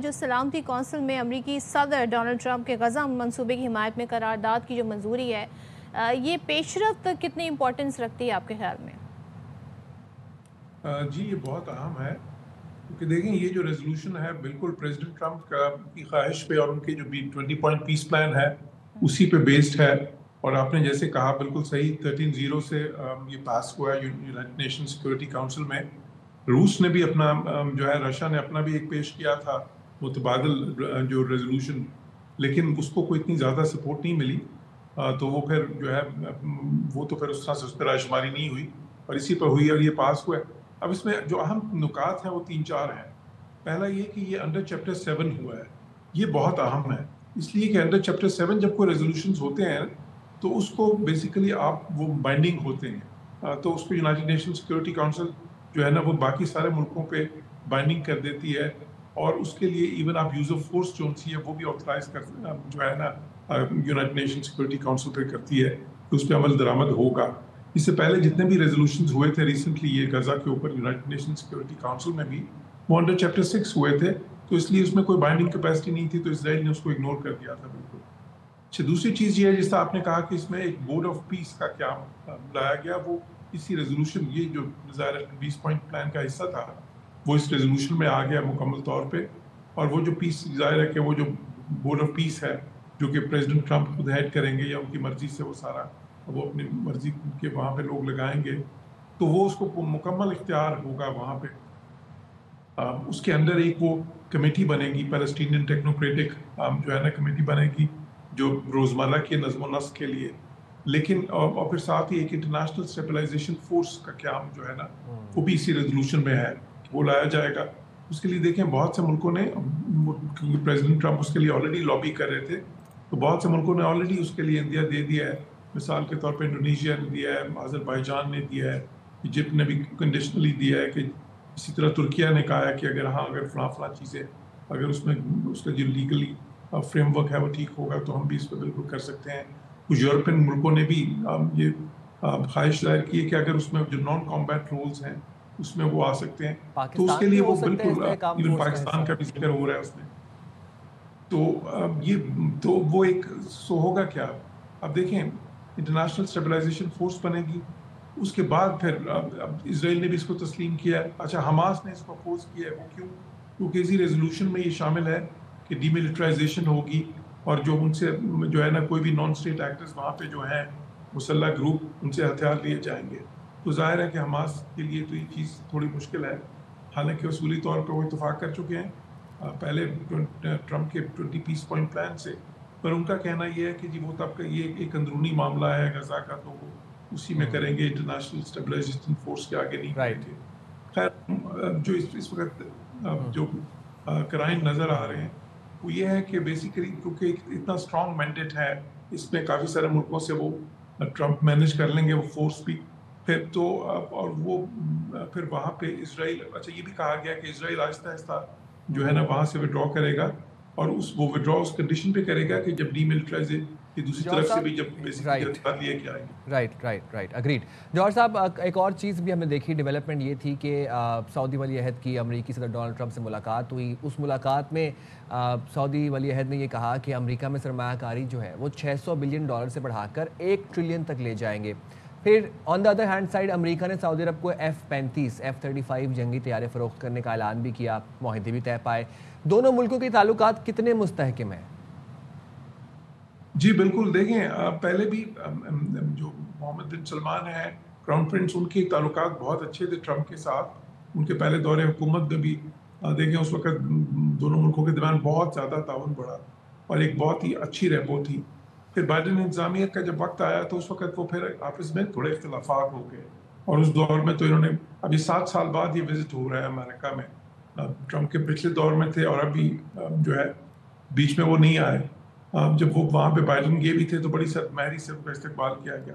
जो सलामती कौंसिल में अमरीकी सदर डोनाल्ड ट्रंप के गज़ा मंसूबे की हिमायत में करारदाद की जो मंजूरी है, ये पेशरफ्त कितनी इम्पोर्टेंस रखती है आपके ख्याल में? जी, ये बहुत अहम है क्योंकि देखें ये जो रेजोल्यूशन है बिल्कुल प्रेसिडेंट ट्रंप का की ख्वाहिश पे और उनके जो 20 पॉइंट पीस प्लान है उसी पे बेस्ड है। और आपने जैसे कहा बिल्कुल सही, 13-0 से ये पास हुआ है यूनाइटेड नेशन सिक्योरिटी काउंसिल में। रूस ने भी अपना जो है रशिया ने अपना भी एक पेश किया था मुतबादल जो रेजोल्यूशन, लेकिन उसको कोई इतनी ज़्यादा सपोर्ट नहीं मिली। तो वो फिर जो है वो तो फिर उस तरह से उस पर रायशुमारी नहीं हुई और इसी पर हुई और ये पास हुआ है। अब इसमें जो अहम नुकात हैं वो 3-4 हैं। पहला ये कि ये अंडर चैप्टर 7 हुआ है, ये बहुत अहम है इसलिए कि अंडर चैप्टर 7 जब कोई रेजोल्यूशंस होते हैं तो उसको बेसिकली आप वो बाइंडिंग होते हैं। तो उसको यूनाइटेड नेशन सिक्योरिटी काउंसिल जो है ना वो बाकी सारे मुल्कों पे बाइंडिंग कर देती है और उसके लिए इवन आप यूज ऑफ फोर्स जो सी है वो भी ऑथराइज कर जो है ना यूनाइटेड नेशन सिक्योरिटी काउंसिल पे करती है कि उस पर अमल दरामद होगा। इससे पहले जितने भी रेजोल्यूशंस हुए थे रिसेंटली ये गजा के ऊपर यूनाइटेड नेशन सिक्योरिटी काउंसिल में भी, वो अंडर चैप्टर 6 हुए थे, तो इसलिए उसमें कोई बाइंडिंग कैपेसिटी नहीं थी, तो इसराइल ने उसको इग्नोर कर दिया था बिल्कुल। अच्छा, दूसरी चीज ये है जिससे आपने कहा कि इसमें एक बोर्ड ऑफ पीस का क्या लाया गया, वो इसी रेजोल्यूशन ये जो 20 पॉइंट प्लान का हिस्सा था वो इस रेजोल्यूशन में आ गया मुकम्मल तौर पे। और वो जो पीस जाहिर है कि वो जो बोर्ड ऑफ पीस है जो कि प्रेसिडेंट ट्रंप खुद हेड करेंगे या उनकी मर्जी से वो सारा वो अपनी मर्जी के वहाँ पे लोग लगाएंगे, तो वो उसको मुकम्मल इख्तियार होगा वहाँ पे। उसके अंदर एक वो कमेटी बनेगी पैलेस्टीनियन टेक्नोक्रेटिक जो है ना कमेटी बनेगी जो रोजमर्रा के नज़्म नस्क के लिए, लेकिन और फिर साथ ही एक इंटरनेशनल स्टेबलाइजेशन फोर्स का क्याम जो है ना वो भी इसी रेजोल्यूशन में है, वो लाया जाएगा। उसके लिए देखें बहुत से मुल्कों ने, क्योंकि प्रेसिडेंट ट्रंप उसके लिए ऑलरेडी लॉबी कर रहे थे, तो बहुत से मुल्कों ने ऑलरेडी उसके लिए इंडिया दे दिया है। मिसाल के तौर पर इंडोनेशिया ने दिया है, अज़रबैजान ने दिया है, इजिप्ट ने भी कंडीशनली दिया है कि इसी तरह तुर्किया ने कहा है कि अगर हाँ अगर फला चीज़ें अगर उसमें उसका जो लीगली फ्रेमवर्क है वो ठीक होगा तो हम भी इस पर बिल्कुल कर सकते हैं। कुछ यूरोपियन मुल्कों ने भी ये ख्वाहिश जाहिर की है कि अगर उसमें जो नॉन कॉम्बैट रोल्स हैं उसमें वो आ सकते हैं, तो उसके पाकिस्तान भी लिए हो वो सकते हैं बिल्कुल इसमें काम इवन फोर्स का पाकिस्तान हिस्सा। का भी जिक्र हो रहा है उसमें। तो ये तो वो एक सो होगा क्या, अब देखें इंटरनेशनल स्टेबलाइजेशन फोर्स बनेगी, उसके बाद फिर अब इसराइल ने भी इसको तस्लीम किया है। अच्छा, हमास ने इसको अपोज किया है, वो क्यों? क्योंकि इसी रेजोल्यूशन में ये शामिल है कि डीमिलिटराइजेशन होगी और जो उनसे जो है ना कोई भी नॉन स्टेट एक्टर्स वहाँ पे जो हैं मुसल्ला ग्रुप उनसे हथियार लिए जाएंगे। तो जाहिर है कि हमास के लिए तो ये चीज़ थोड़ी मुश्किल है, हालांकि उसूली तौर पर वो इतफाक़ कर चुके हैं पहले ट्रंप के 20 पीस पॉइंट प्लान से, पर उनका कहना यह है कि जी वो तब का ये एक अंदरूनी मामला है गजा का, तो वो उसी में करेंगे, इंटरनेशनल स्टेबलाइजेशन फोर्स के आगे नहीं करेंगे। खैर जो इस वक्त जो क्राइम नज़र आ रहे हैं वो ये है कि बेसिकली क्योंकि इतना स्ट्रॉन्ग मैंडेट है इसमें काफ़ी सारे मुल्कों से वो ट्रंप मैनेज कर लेंगे वो फोर्स भी फिर तो और वो फिर वहाँ पे इसराइल, अच्छा ये भी कहा गया कि इसराइल आहिस्ता आहिस्ता जो है ना वहाँ से विड्रॉ करेगा और वो विड्रॉ उस कंडीशन पे करेगा कि जब डीमिलिटराइज कि दूसरी तरफ से भी जब बेसिकली गिरफ्तार लिए के आएंगे। Right agreed. जॉर्ज साहब, एक और चीज़ भी हमने देखी डेवलपमेंट ये थी कि सऊदी वली अहद की अमेरिकी सदर डोनाल्ड ट्रंप से मुलाकात हुई। उस मुलाकात में सऊदी वली अहद ने ये कहा कि अमेरिका में सरमायाकारी जो है वो $600 बिलियन से बढ़ाकर $1 ट्रिलियन तक ले जाएंगे। फिर on the other hand side America ने सऊदी अरब को F-35 F-35 जंगी तैयारे फ़रोख्त करने का ऐलान भी किया, मुआहदे भी तय पाए। दोनों मुल्कों के ताल्लुकात कितने मुस्तहकम हैं? जी बिल्कुल, देखें पहले भी जो मोहम्मद बिन सलमान है क्राउन प्रिंस, उनके ताल्लुकात बहुत अच्छे थे ट्रंप के साथ। उनके पहले दौरे हुकूमत में भी देखें उस वक्त दोनों मुल्कों के दरमियान बहुत ज़्यादा ताउन बढ़ा और एक बहुत ही अच्छी रेपो थी। फिर बाइडेन इंतजामिया का जब वक्त आया तो उस वक्त वो फिर आपस में थोड़े इख्तलाफात हो गए और उस दौर में तो इन्होंने अभी 7 साल बाद ये विजिट हो रहा है अमेरिका में। ट्रंप के पिछले दौर में थे और अभी जो है बीच में वो नहीं आए। जब वो वहाँ पे बाइडेन गए भी थे तो बड़ी सख्तमहरी से उनका इस्तकबाल किया गया,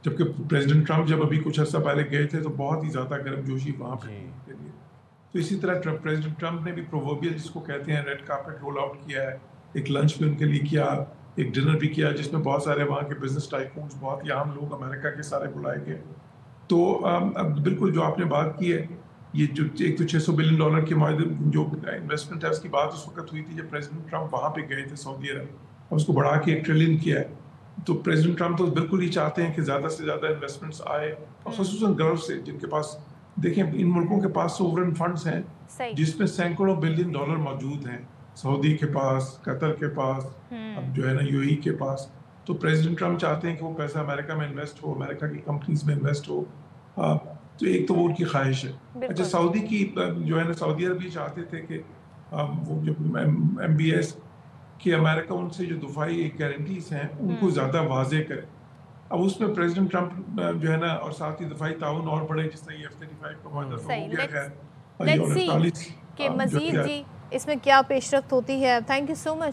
जबकि प्रेसिडेंट ट्रंप जब अभी कुछ अर्सा पहले गए थे तो बहुत ही ज़्यादा गर्मजोशी वहाँ पे के लिए। तो इसी तरह प्रेसिडेंट ट्रंप ने भी प्रोवर्बियल जिसको कहते हैं रेड कार्पेट रोल आउट किया है, एक लंच भी उनके लिए किया, एक डिनर भी किया जिसमें बहुत सारे वहाँ के बिजनेस टाइकून्स, बहुत ही आम लोग अमेरिका के सारे बुलाए गए। तो अब बिल्कुल जो आपने बात की है ये जो एक तो $600 बिलियन के मायदे जो इन्वेस्टमेंट है उसकी बात उस वक्त हुई थी जब प्रेसिडेंट ट्रंप वहाँ पे गए थे सऊदी अरब, और उसको बढ़ा के $1 ट्रिलियन किया है। तो प्रेसिडेंट ट्रंप तो बिल्कुल ही चाहते हैं कि ज़्यादा से ज़्यादा इन्वेस्टमेंट्स आए, और खसूसन गल्फ से, जिनके पास देखें इन मुल्कों के पास सोवरेन फंड्स हैं जिसमें सैकड़ों बिलियन डॉलर मौजूद हैं, सऊदी के पास, कतर के पास, अब जो है ना यूएई के पास। तो प्रेसिडेंट ट्रंप चाहते हैं कि वो पैसा अमेरिका में इन्वेस्ट हो, अमेरिका की कंपनीज में इन्वेस्ट हो। तो एक तो वो उनकी ख्वाहिश है। अच्छा, सऊदी की जो है ना, सऊदी अरब भी चाहते थे कि वो जो MBS कि अमेरिका उनसे जो दफाई गारंटीज हैं उनको ज़्यादा वाजे करे। अब उसमें प्रेसिडेंट ट्रंप जो है ना, और साथ ही दफाई ताउन और बढ़े, जिस तरह F-35 का मामला तो हो गया है, लेट्स सी कि मजीद जी इसमें क्या पेशरफ्त होती है। Thank you so much